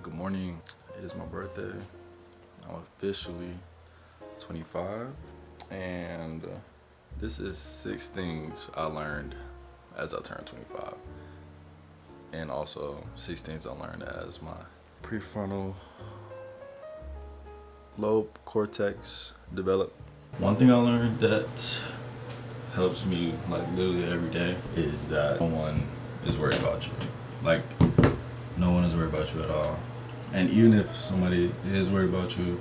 Good morning. It is my birthday. I'm officially 25, and this is 6 things I learned as I turned 25, and also 6 things I learned as my prefrontal lobe cortex developed. One thing I learned that helps me like literally every day is that no one is worried about you. Like, no one is worried about you at all. And even if somebody is worried about you,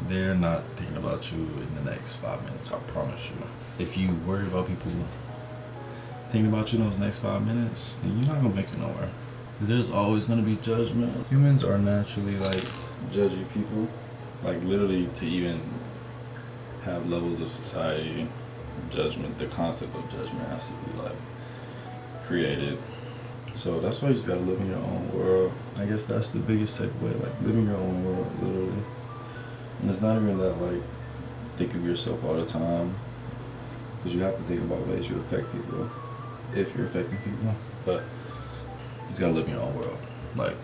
they're not thinking about you in the next 5 minutes, I promise you. If you worry about people thinking about you in those next 5 minutes, then you're not gonna make it nowhere. There's always gonna be judgment. Humans are naturally like judgy people. Like literally to even have levels of society, judgment, the concept of judgment has to be like created. So that's why you just gotta live in your own world. I guess that's the biggest takeaway, like living your own world, literally. And it's not even that like think of yourself all the time, because you have to think about ways you affect people, if you're affecting people. But you just gotta live in your own world. Like,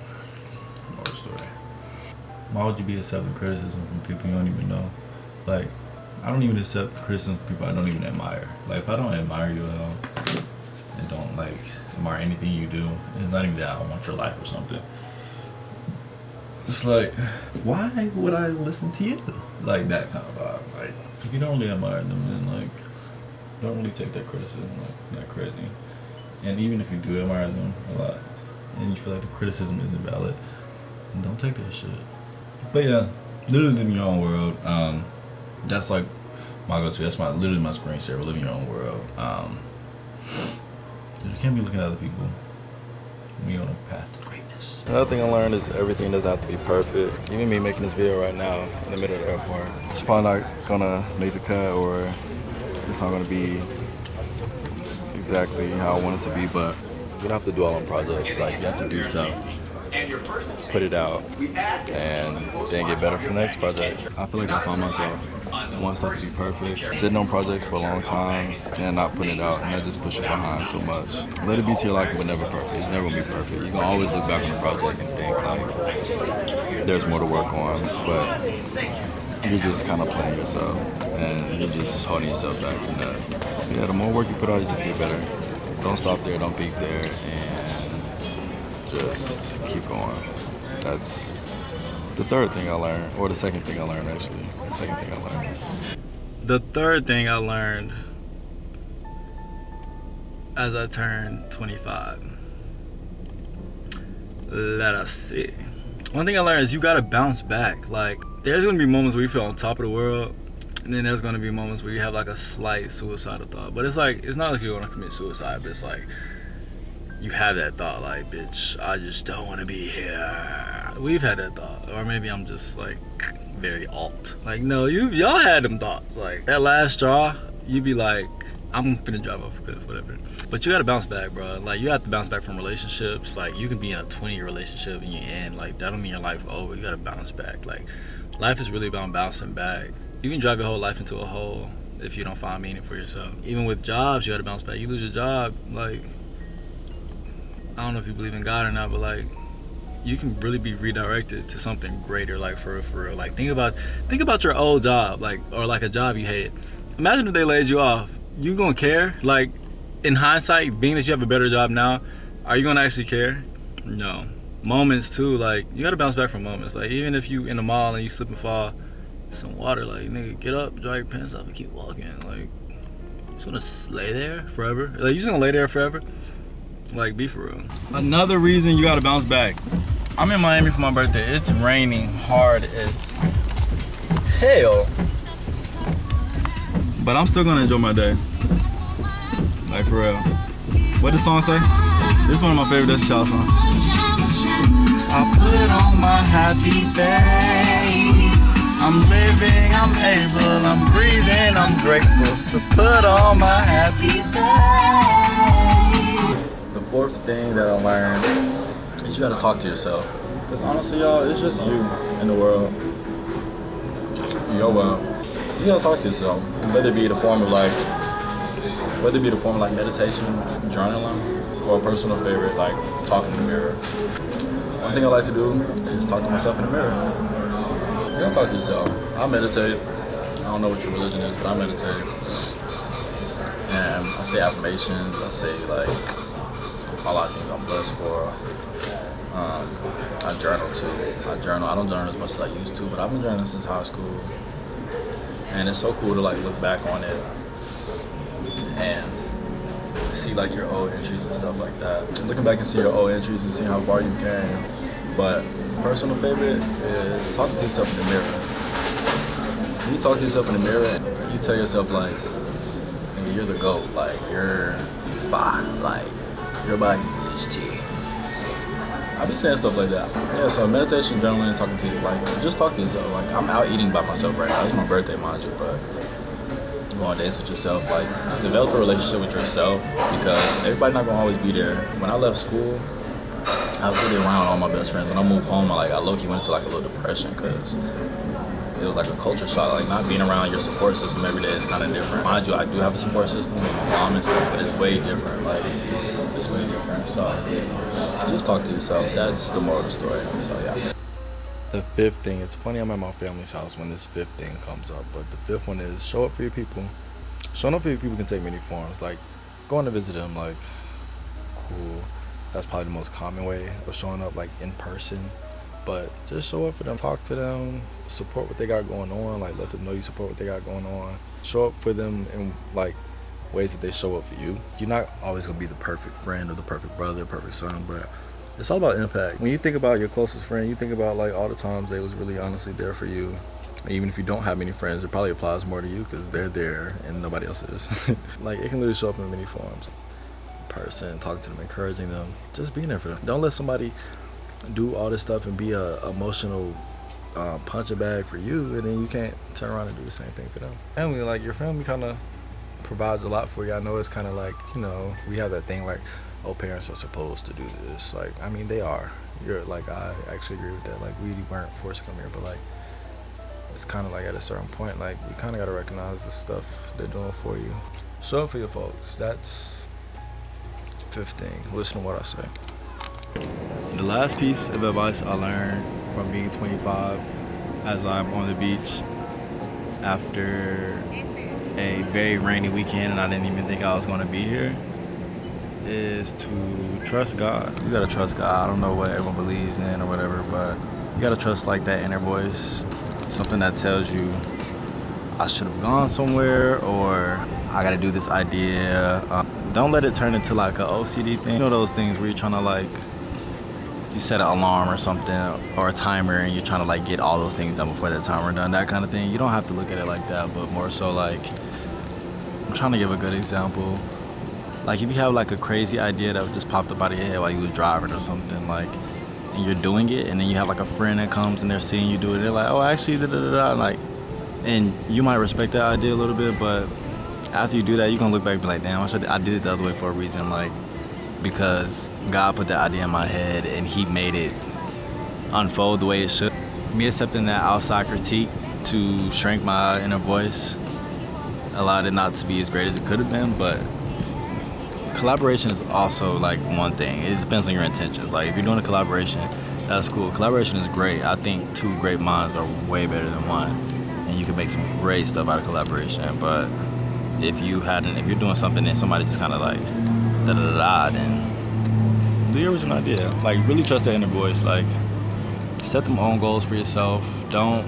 moral story. Why would you be accepting criticism from people you don't even know? Like, I don't even accept criticism from people I don't even admire. Like, if I don't admire you at all, and don't like admire anything you do, it's not even that I don't want your life or something. It's like, why would I listen to you? Like that kind of vibe. Like, if you don't really admire them, then like, don't really take their criticism like that crazy. And even if you do admire them a lot, and you feel like the criticism isn't valid, don't take that shit. But yeah, literally live in your own world. That's like my go-to. That's literally my screensaver. Live in your own world. You can't be looking at other people when you're on a path to greatness. Another thing I learned is everything doesn't have to be perfect. Even me making this video right now in the middle of the airport, it's probably not gonna make the cut, or it's not gonna be exactly how I want it to be, but you don't have to dwell on projects. Like, you have to do stuff, put it out, and then get better for the next project. I feel like I found myself wanting stuff to be perfect, sitting on projects for a long time and not putting it out, and that just pushes behind so much. Let it be to your life, but never perfect. It's never gonna be perfect. You can always look back on the project and think like there's more to work on, but you're just kind of playing yourself and you're just holding yourself back from that. Yeah, the more work you put out, you just get better. Don't stop there, don't peak there, and just keep going. That's the third thing I learned, or the second thing I learned actually. The second thing I learned. The third thing I learned as I turned 25. Let us see. One thing I learned is you gotta bounce back. Like, there's gonna be moments where you feel on top of the world, and then there's gonna be moments where you have like a slight suicidal thought. But it's like, it's not like you're gonna commit suicide, but it's like, you have that thought like, bitch, I just don't wanna be here. We've had that thought. Or maybe I'm just like very alt. Like, no, y'all had them thoughts. Like, that last straw, you'd be like, I'm finna drive off a cliff, whatever. But you gotta bounce back, bro. Like, you have to bounce back from relationships. Like, you can be in a 20-year relationship and you end. Like, that don't mean your life over. You gotta bounce back. Like, life is really about bouncing back. You can drive your whole life into a hole if you don't find meaning for yourself. Even with jobs, you gotta bounce back. You lose your job, like, I don't know if you believe in God or not, but like, you can really be redirected to something greater, like for real. Like, think about your old job, like, or like a job you hated. Imagine if they laid you off. You gonna care? Like, in hindsight, being that you have a better job now, are you gonna actually care? No. Moments too, like, you gotta bounce back from moments. Like, even if you in the mall and you slip and fall, some water, like, nigga, get up, dry your pants off and keep walking. Like, you just gonna lay there forever? Like, you just gonna lay there forever? Like, be for real. Another reason you gotta bounce back. I'm in Miami for my birthday. It's raining hard as hell, but I'm still gonna enjoy my day. Like, for real. What does the song say? This is one of my favorite Destiny Child songs. I put on my happy face. I'm living, I'm able, I'm breathing, I'm grateful to put on my happy face. The fourth thing that I learned is you gotta talk to yourself. Because honestly, y'all, it's just you in the world. Yo, you gotta talk to yourself. Whether it be the form of like meditation, journaling, or a personal favorite, like talking in the mirror. One thing I like to do is talk to myself in the mirror. You don't talk to yourself. I meditate. I don't know what your religion is, but I meditate. And I say affirmations. I say like all I think I'm blessed for. I journal too. I don't journal as much as I used to, but I've been journaling since high school. And it's so cool to like look back on it and see like your old entries and stuff like that. Looking back and see your old entries and see how far you came. But personal favorite is talking to yourself in the mirror. When you talk to yourself in the mirror, you tell yourself like, nigga, you're the GOAT. Like you're fine. Like your body is T. I be saying stuff like that. Yeah, so meditation, journaling, and talking to you, like, just talk to yourself. Like, I'm out eating by myself right now. It's my birthday, mind you, but go on dates with yourself. Like, develop a relationship with yourself because everybody's not gonna always be there. When I left school, I was really around all my best friends. When I moved home, I low-key went into like a little depression because it was like a culture shock. Like, not being around your support system every day is kind of different. Mind you, I do have a support system with my mom and stuff, but it's way different. Like, it's way different. So just talk to yourself. That's the moral of the story. So yeah. The fifth thing, it's funny I'm at my family's house when this fifth thing comes up, but the fifth one is show up for your people. Showing up for your people can take many forms, like going to visit them, like cool. That's probably the most common way of showing up, like in person. But just show up for them, talk to them, support what they got going on, like let them know you support what they got going on. Show up for them in like ways that they show up for you. You're not always gonna be the perfect friend or the perfect brother, perfect son, but it's all about impact. When you think about your closest friend, you think about like all the times they was really honestly there for you. Even if you don't have many friends, it probably applies more to you because they're there and nobody else is. Like it can literally show up in many forms. Person, talking to them, encouraging them, just being there for them. Don't let somebody do all this stuff and be a emotional punching bag for you, and then you can't turn around and do the same thing for them. Family, like your family kind of provides a lot for you. I know it's kind of like, you know, we have that thing like, oh, parents are supposed to do this. Like, I mean, they are. You're like, I actually agree with that. Like, we weren't forced to come here, but like, it's kind of like at a certain point, like, you kind of got to recognize the stuff they're doing for you. Show up for your folks. That's fifth thing. Listen to what I say. The last piece of advice I learned from being 25 as I'm on the beach after a very rainy weekend and I didn't even think I was going to be here is to trust God. You gotta trust God. I don't know what everyone believes in or whatever, but you gotta trust like that inner voice, something that tells you I should have gone somewhere or I gotta do this idea. Don't let it turn into like an OCD thing. You know those things where you're trying to like, you set an alarm or something or a timer and you're trying to like get all those things done before that timer done, that kind of thing. You don't have to look at it like that, but more so like, I'm trying to give a good example. Like if you have like a crazy idea that just popped up out of your head while you was driving or something, like, and you're doing it, and then you have like a friend that comes and they're seeing you do it, they're like, oh, actually, da-da-da-da, like, and you might respect that idea a little bit, but after you do that, you're gonna look back and be like, damn, I did it the other way for a reason, like, because God put that idea in my head and he made it unfold the way it should. Me accepting that outside critique to shrink my inner voice allowed it not to be as great as it could have been, but collaboration is also like one thing. It depends on your intentions. Like if you're doing a collaboration, that's cool. Collaboration is great. I think two great minds are way better than one, and you can make some great stuff out of collaboration. But if you're doing something and somebody just kind of like da da da, then do your original idea. Like really trust that inner voice. Like set them own goals for yourself. Don't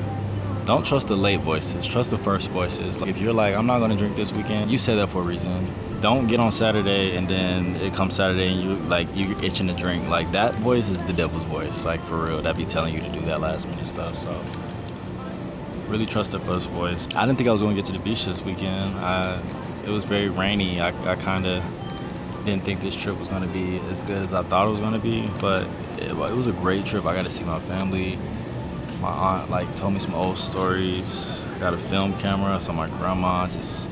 trust the late voices. Trust the first voices. Like if you're like, I'm not gonna drink this weekend, you said that for a reason. Don't get on Saturday and then it comes Saturday and you're itching to drink. Like that voice is the devil's voice. Like for real, that be telling you to do that last minute stuff. So really trust the first voice. I didn't think I was gonna get to the beach this weekend. It was very rainy. I kind of didn't think this trip was gonna be as good as I thought it was gonna be, but it was a great trip. I got to see my family. My aunt like told me some old stories. Got a film camera. I saw my grandma. Just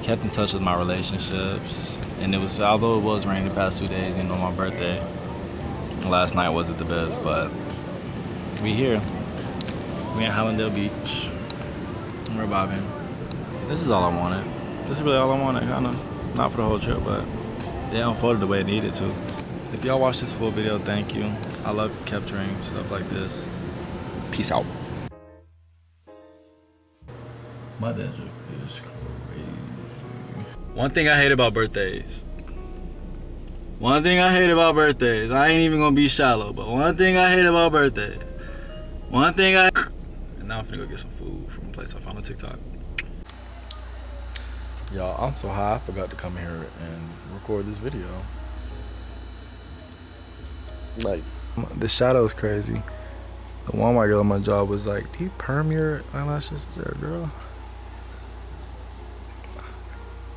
kept in touch with my relationships. And although it was raining the past 2 days, my birthday, last night wasn't the best, but we here. We at Hallandale Beach. We're vibing. This is all I wanted. This is really all I wanted, kind of. Not for the whole trip, but it unfolded the way it needed to. If y'all watched this full video, thank you. I love capturing stuff like this. Peace out. My dandruff is crazy. One thing I hate about birthdays. One thing I hate about birthdays. I ain't even gonna be shallow, but one thing I hate about birthdays. One thing I. And now I'm finna go get some food from a place I found on TikTok. Y'all, I'm so high, I forgot to come here and record this video. Like, the shadow's crazy. The Walmart girl on my job was like, "Do you perm your eyelashes?" I said, "Girl,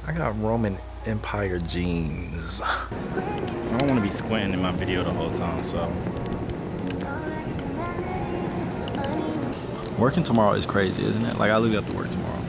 I got Roman Empire jeans." I don't want to be squinting in my video the whole time, so. Working tomorrow is crazy, isn't it? Like, I literally have to work tomorrow.